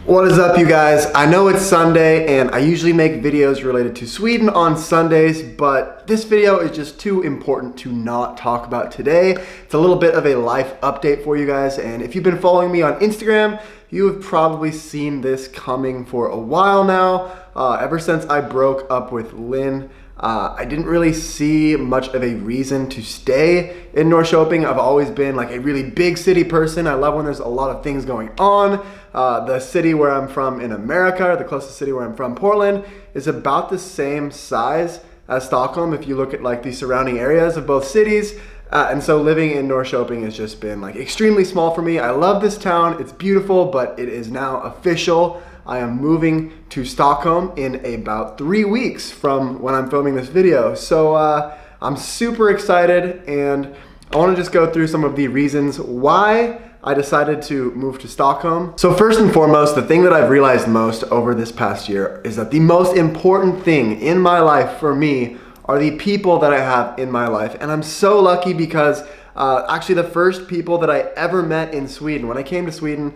What is up, you guys? I know it's Sunday and I usually make videos related to Sweden on Sundays, but this video is just too important to not talk about today. It's a little bit of a life update for you guys, and if you've been following me on Instagram, you have probably seen this coming for a while now. Ever since I broke up with Lynn, I didn't really see much of a reason to stay in Norrköping. I've always been like a really big city person. I love when there's a lot of things going on. The city where I'm from in America, or the closest city where I'm from, Portland, is about the same size as Stockholm if you look at like the surrounding areas of both cities. And so living in Norrköping has just been like extremely small for me. I love this town, it's beautiful, but it is now official. I am moving to Stockholm in about 3 weeks from when I'm filming this video. So I'm super excited, and I want to just go through some of the reasons why I decided to move to Stockholm. So first and foremost, the thing that I've realized most over this past year is that the most important thing in my life for me are the people that I have in my life. And I'm so lucky because actually the first people that I ever met in Sweden, when I came to Sweden,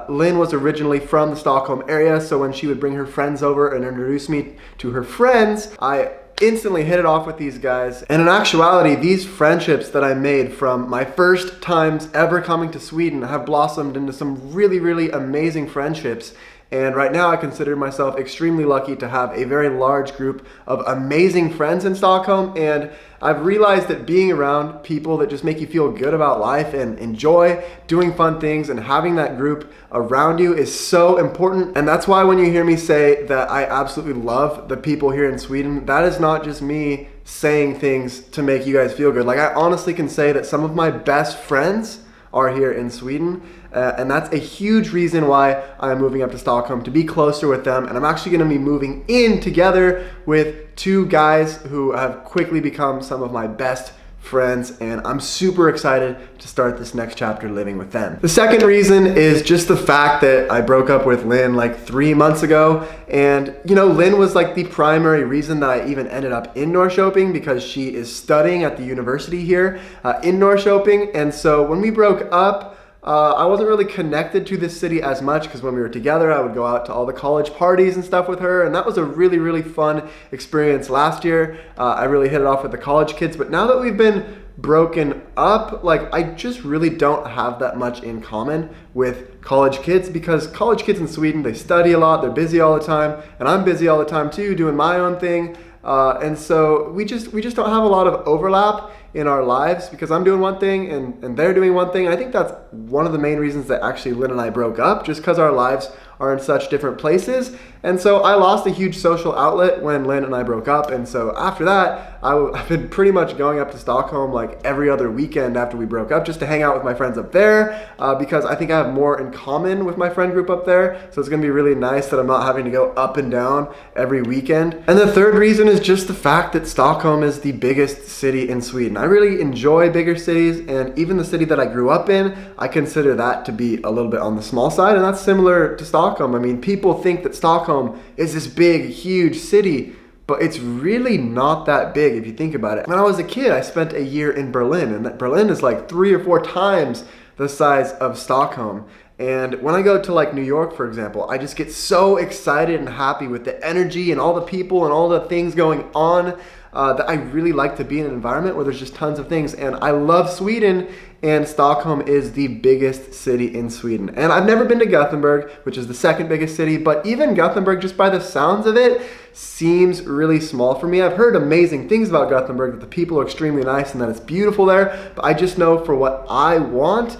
Lynn was originally from the Stockholm area, so when she would bring her friends over and introduce me to her friends, I instantly hit it off with these guys. And in actuality, these friendships that I made from my first times ever coming to Sweden have blossomed into some really, really amazing friendships. And right now I consider myself extremely lucky to have a very large group of amazing friends in Stockholm. And I've realized that being around people that just make you feel good about life and enjoy doing fun things and having that group around you is so important. And that's why when you hear me say that I absolutely love the people here in Sweden, that is not just me saying things to make you guys feel good. Like, I honestly can say that some of my best friends are here in Sweden, and that's a huge reason why I'm moving up to Stockholm, to be closer with them. And I'm actually going to be moving in together with two guys who have quickly become some of my best friends, and I'm super excited to start this next chapter living with them. The second reason is just the fact that I broke up with Lynn like 3 months ago, and you know, Lynn was like the primary reason that I even ended up in Norrköping, because she is studying at the university here in Norrköping. And so when we broke up, I wasn't really connected to this city as much, because when we were together, I would go out to all the college parties and stuff with her, and that was a really, really fun experience last year. I really hit it off with the college kids, but now that we've been broken up, like, I just really don't have that much in common with college kids, because college kids in Sweden, they study a lot, they're busy all the time, and I'm busy all the time too, doing my own thing. And so we just don't have a lot of overlap in our lives, because I'm doing one thing and they're doing one thing. And I think that's one of the main reasons that actually Lynn and I broke up, just because our lives are in such different places. And so I lost a huge social outlet when Lynn and I broke up. And so after that, I've been pretty much going up to Stockholm like every other weekend after we broke up, just to hang out with my friends up there, because I think I have more in common with my friend group up there. So it's gonna be really nice that I'm not having to go up and down every weekend. And the third reason is just the fact that Stockholm is the biggest city in Sweden. I really enjoy bigger cities, and even the city that I grew up in, I consider that to be a little bit on the small side, and that's similar to Stockholm. I mean, people think that Stockholm is this big, huge city, but it's really not that big if you think about it. When I was a kid, I spent a year in Berlin, and that Berlin is like 3 or 4 times the size of Stockholm. And when I go to like New York, for example, I just get so excited and happy with the energy and all the people and all the things going on, that I really like to be in an environment where there's just tons of things. And I love Sweden, and Stockholm is the biggest city in Sweden. And I've never been to Gothenburg, which is the second biggest city, but even Gothenburg, just by the sounds of it, seems really small for me. I've heard amazing things about Gothenburg, that the people are extremely nice and that it's beautiful there, but I just know for what I want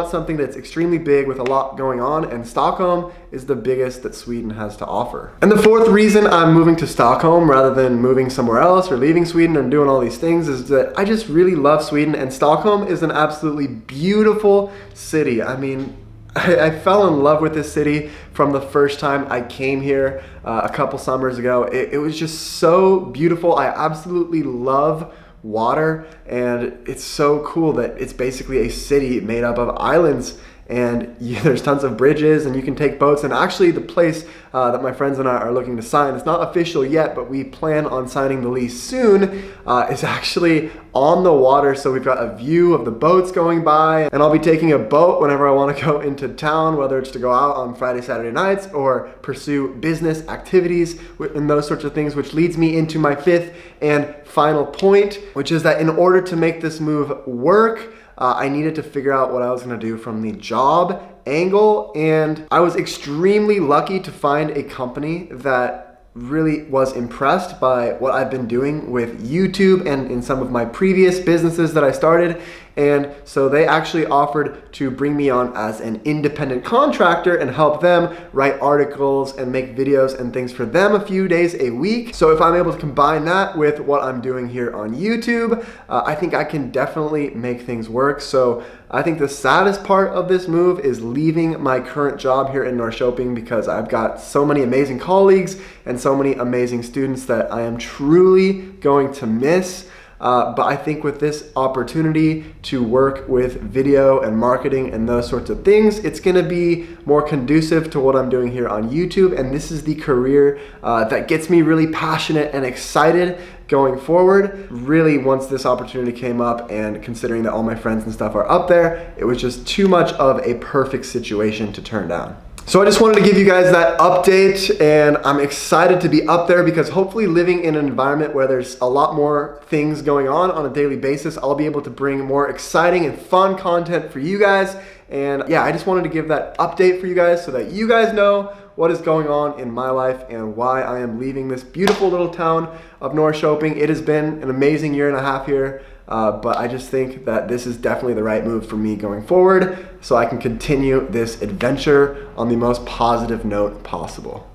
something that's extremely big with a lot going on, and Stockholm is the biggest that Sweden has to offer. And the fourth reason I'm moving to Stockholm rather than moving somewhere else or leaving Sweden and doing all these things is that I just really love Sweden, and Stockholm is an absolutely beautiful city. I mean, I fell in love with this city from the first time I came here a couple summers ago. It was just so beautiful. I absolutely love water, and it's so cool that it's basically a city made up of islands. and there's tons of bridges and you can take boats. And actually the place that my friends and I are looking to sign, it's not official yet, but we plan on signing the lease soon, is actually on the water. So we've got a view of the boats going by, and I'll be taking a boat whenever I want to go into town, whether it's to go out on Friday, Saturday nights or pursue business activities and those sorts of things, which leads me into my fifth and final point, which is that in order to make this move work, I needed to figure out what I was going to do from the job angle. And I was extremely lucky to find a company that really was impressed by what I've been doing with YouTube and in some of my previous businesses that I started. And so they actually offered to bring me on as an independent contractor and help them write articles and make videos and things for them a few days a week. So if I'm able to combine that with what I'm doing here on YouTube, I think I can definitely make things work. So I think the saddest part of this move is leaving my current job here in Norrköping, because I've got so many amazing colleagues and so many amazing students that I am truly going to miss. But I think with this opportunity to work with video and marketing and those sorts of things, it's gonna be more conducive to what I'm doing here on YouTube. And this is the career that gets me really passionate and excited going forward. Really, once this opportunity came up, and considering that all my friends and stuff are up there, it was just too much of a perfect situation to turn down. So I just wanted to give you guys that update, and I'm excited to be up there because hopefully living in an environment where there's a lot more things going on a daily basis, I'll be able to bring more exciting and fun content for you guys. And yeah, I just wanted to give that update for you guys so that you guys know what is going on in my life and why I am leaving this beautiful little town of Norrköping. It has been an amazing year and a half here. But I just think that this is definitely the right move for me going forward, so I can continue this adventure on the most positive note possible.